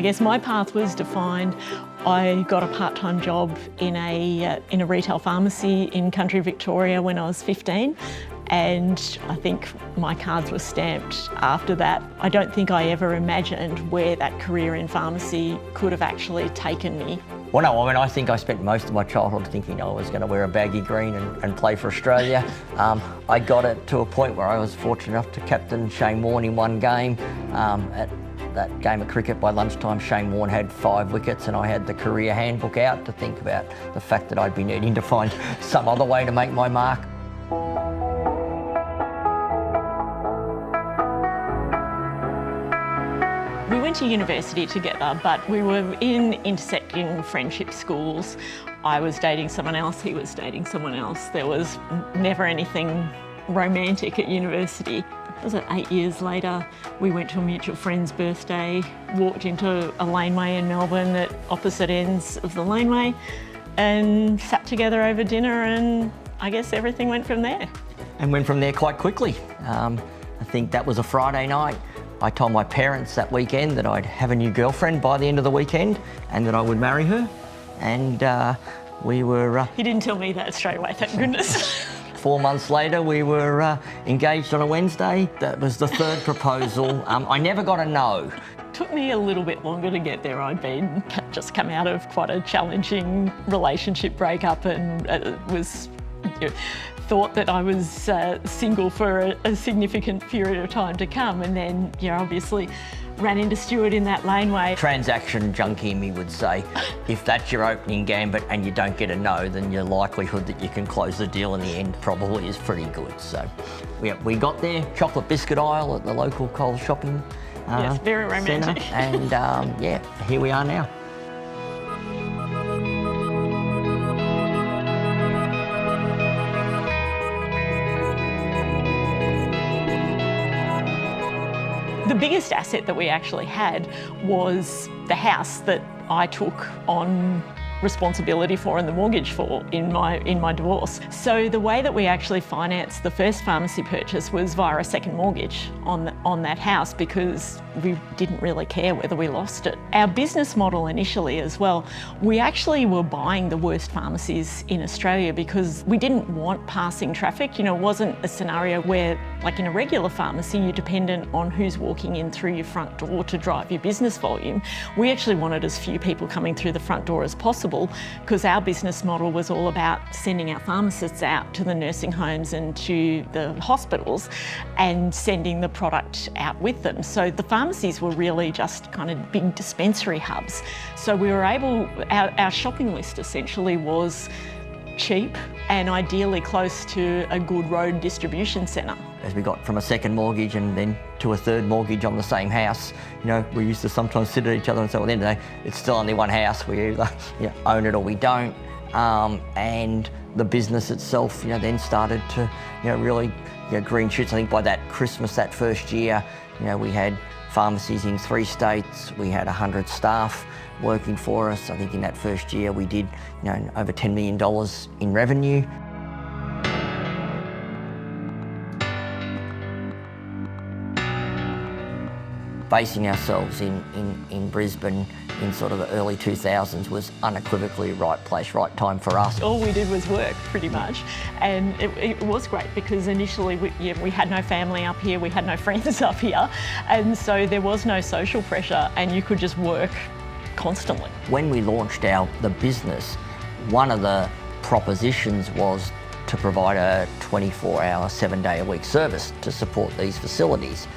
guess my path was defined. I got a part-time job in a retail pharmacy in country Victoria when I was 15, and I think my cards were stamped after that. I don't think I ever imagined where that career in pharmacy could have actually taken me. Well, no, I mean, I think I spent most of my childhood thinking I was going to wear a baggy green and play for Australia. I got it to a point where I was fortunate enough to captain Shane Warne in one game. At that game of cricket by lunchtime, Shane Warne had 5 wickets and I had the career handbook out to think about the fact that I'd be needing to find some other way to make my mark. We went to university together, but we were in intersecting friendship schools. I was dating someone else, he was dating someone else. There was never anything romantic at university. Was it 8 years later, we went to a mutual friend's birthday, walked into a laneway in Melbourne at opposite ends of the laneway and sat together over dinner, and I guess everything went from there. And went from there quite quickly. I think that was a Friday night. I told my parents that weekend that I'd have a new girlfriend by the end of the weekend and that I would marry her. And we were... He didn't tell me that straight away, thank goodness. 4 months later, we were engaged on a Wednesday. That was the 3rd proposal. I never got a no. Took me a little bit longer to get there. I'd just come out of quite a challenging relationship breakup and was... thought that I was single for a significant period of time to come, and then, obviously ran into Stuart in that laneway. Transaction junkie in me would say, if that's your opening gambit and you don't get a no, then your likelihood that you can close the deal in the end probably is pretty good. So we got there, chocolate biscuit aisle at the local Coles shopping yes, very romantic. centre, and yeah, here we are now. The biggest asset that we actually had was the house that I took on responsibility for and the mortgage for in my divorce. So the way that we actually financed the first pharmacy purchase was via a second mortgage on that house, because we didn't really care whether we lost it. Our business model initially as well, we actually were buying the worst pharmacies in Australia because we didn't want passing traffic. It wasn't a scenario where, like in a regular pharmacy, you're dependent on who's walking in through your front door to drive your business volume. We actually wanted as few people coming through the front door as possible, because our business model was all about sending our pharmacists out to the nursing homes and to the hospitals and sending the product out with them. So the pharmacies were really just kind of big dispensary hubs. So we were able, our shopping list essentially was cheap and ideally close to a good road distribution centre. As we got from a second mortgage and then to a third mortgage on the same house, we used to sometimes sit at each other and say, well, at the end of the day, it's still only one house. We either own it or we don't. And the business itself, then started to, really, green shoots. I think by that Christmas, that first year, we had pharmacies in 3 states. We had 100 staff working for us. I think in that first year we did, over $10 million in revenue. Basing ourselves in Brisbane in sort of the early 2000s was unequivocally right place, right time for us. All we did was work, pretty much, and it was great because initially we had no family up here, we had no friends up here, and so there was no social pressure and you could just work constantly. When we launched the business, one of the propositions was to provide a 24-hour, 7-day-a-week service to support these facilities.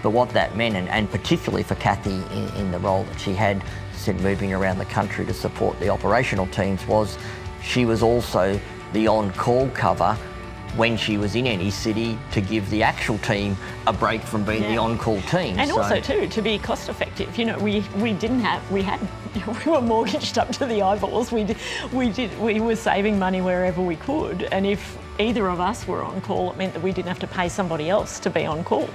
But what that meant, and particularly for Cathie in the role that she had, moving around the country to support the operational teams, was she was also the on-call cover when she was in any city to give the actual team a break from being the on-call team. And also too, to be cost effective. We were mortgaged up to the eyeballs. We were saving money wherever we could, and if either of us were on call, it meant that we didn't have to pay somebody else to be on call.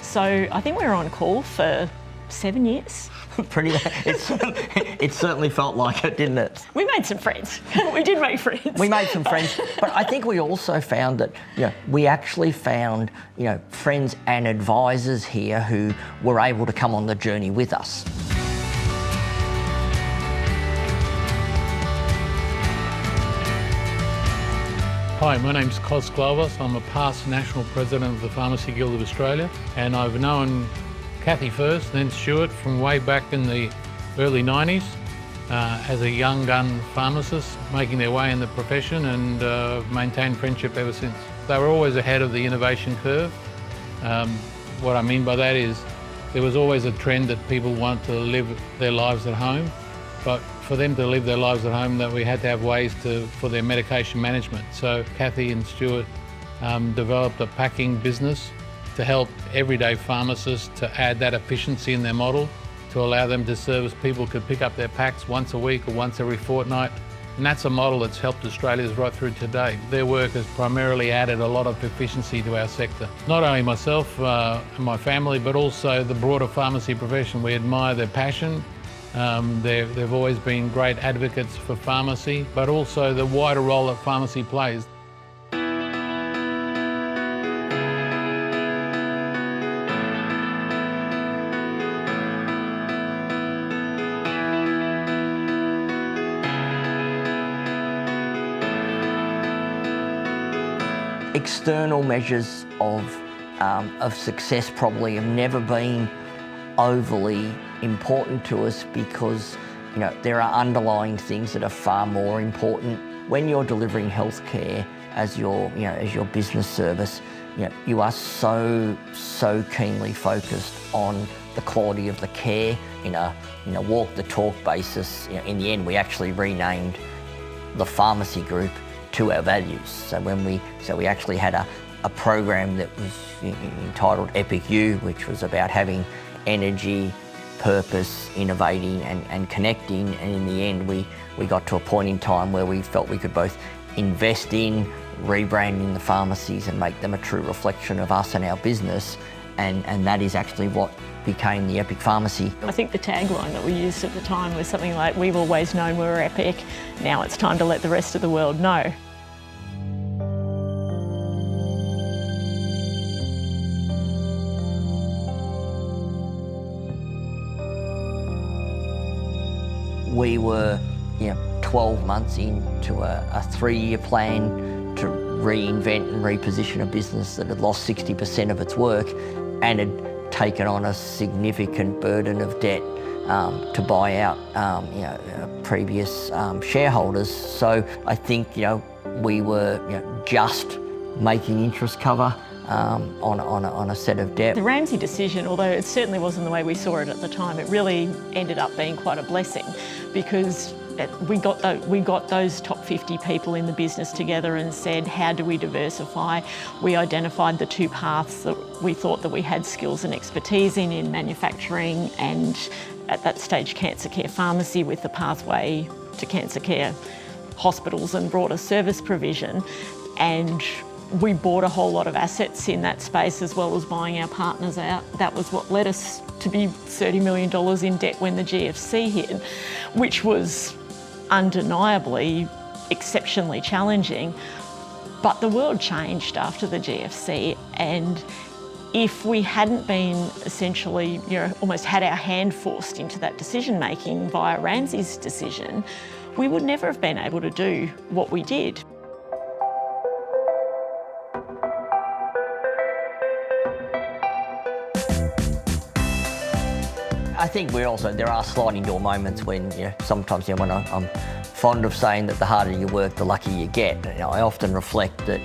So I think we were on call for 7 years. It certainly felt like it, didn't it? We made some friends. We did make friends. We made some friends, but I think we also found that we actually found friends and advisors here who were able to come on the journey with us. Hi, my name's Cos Glover. I'm a past National President of the Pharmacy Guild of Australia, and I've known Cathie first, then Stuart from way back in the early 90s as a young gun pharmacist making their way in the profession, and maintained friendship ever since. They were always ahead of the innovation curve. What I mean by that is there was always a trend that people want to live their lives at home, but for them to live their lives at home, that we had to have ways for their medication management. So Cathie and Stuart developed a packing business to help everyday pharmacists to add that efficiency in their model, to allow them to service people could pick up their packs once a week or once every fortnight. And that's a model that's helped Australians right through today. Their work has primarily added a lot of efficiency to our sector. Not only myself and my family, but also the broader pharmacy profession. We admire their passion. They've always been great advocates for pharmacy, but also the wider role that pharmacy plays. External measures of success probably have never been overly important to us, because there are underlying things that are far more important. When you're delivering healthcare as your business service, you are so keenly focused on the quality of the care in a walk the talk basis. In the end, we actually renamed the pharmacy group to our values. So we actually had a program that was entitled Epic You, which was about having energy, purpose, innovating and connecting. And in the end, we got to a point in time where we felt we could both invest in rebranding the pharmacies and make them a true reflection of us and our business. And that is actually what became the Epic Pharmacy. I think the tagline that we used at the time was something like, "We've always known we were epic, now it's time to let the rest of the world know." We were 12 months into a 3-year plan to reinvent and reposition a business that had lost 60% of its work and had taken on a significant burden of debt to buy out previous shareholders. So I think we were just making interest cover on a set of debt. The Ramsay decision, although it certainly wasn't the way we saw it at the time, it really ended up being quite a blessing, because we got those top 50 people in the business together and said, how do we diversify? We identified the 2 paths that we thought that we had skills and expertise in manufacturing and, at that stage, cancer care pharmacy, with the pathway to cancer care hospitals and broader service provision. And we bought a whole lot of assets in that space, as well as buying our partners out. That was what led us to be $30 million in debt when the GFC hit, which was undeniably exceptionally challenging. But the world changed after the GFC, and if we hadn't been essentially, almost had our hand forced into that decision making via Ramsay's decision, we would never have been able to do what we did. I think there are sliding door moments when, sometimes when I'm fond of saying that the harder you work, the luckier you get. I often reflect that,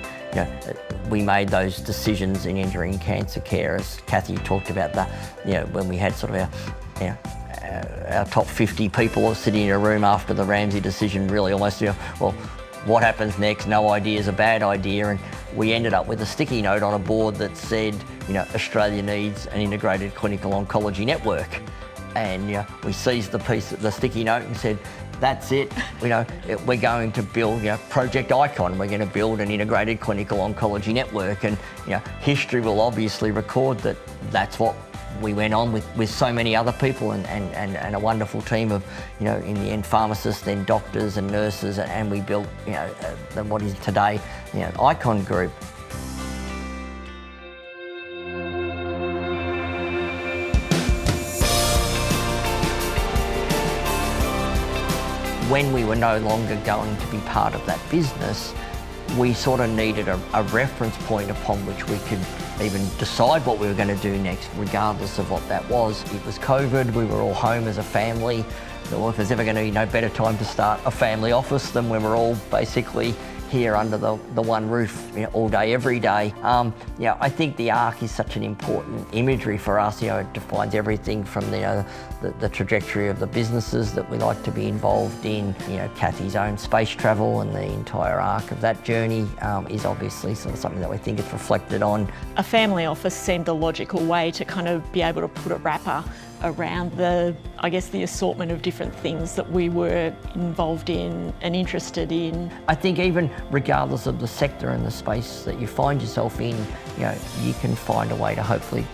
we made those decisions in entering cancer care, as Cathie talked about, when we had sort of our top 50 people sitting in a room after the Ramsay decision, really almost, well, what happens next? No idea is a bad idea. And we ended up with a sticky note on a board that said, Australia needs an integrated clinical oncology network. And we seized the sticky note and said, that's it. We're going to build Project Icon. We're going to build an integrated clinical oncology network. And history will obviously record that that's what we went on with so many other people and a wonderful team of, in the end, pharmacists, then doctors and nurses, and we built, what is today, Icon Group. When we were no longer going to be part of that business, we sort of needed a reference point upon which we could even decide what we were going to do next, regardless of what that was. It was COVID, we were all home as a family. Well, if there's ever going to be no better time to start a family office than when we're all basically here under the one roof, you know, all day, every day. Yeah, I think the arc is such an important imagery for us. You know, it defines everything from the trajectory of the businesses that we like to be involved in. You know, Cathie's own space travel and the entire arc of that journey is obviously sort of something that we think it's reflected on. A family office seemed a logical way to kind of be able to put a wrapper around the assortment of different things that we were involved in and interested in. I think even regardless of the sector and the space that you find yourself in, you know, you can find a way to hopefully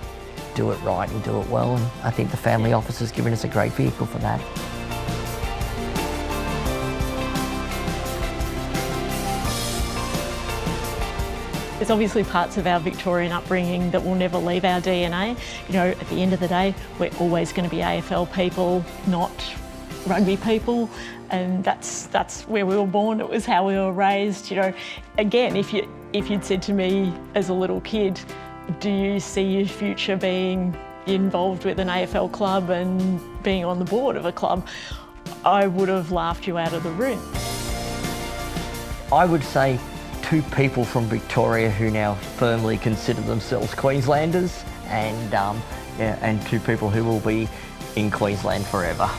do it right and do it well, and I think the family office has given us a great vehicle for that. There's obviously parts of our Victorian upbringing that will never leave our DNA. You know, at the end of the day, we're always going to be AFL people, not rugby people, and that's where we were born. It was how we were raised. You know, again, if you'd said to me as a little kid, do you see your future being involved with an AFL club and being on the board of a club, I would have laughed you out of the room. I would say 2 people from Victoria who now firmly consider themselves Queenslanders, and 2 people who will be in Queensland forever.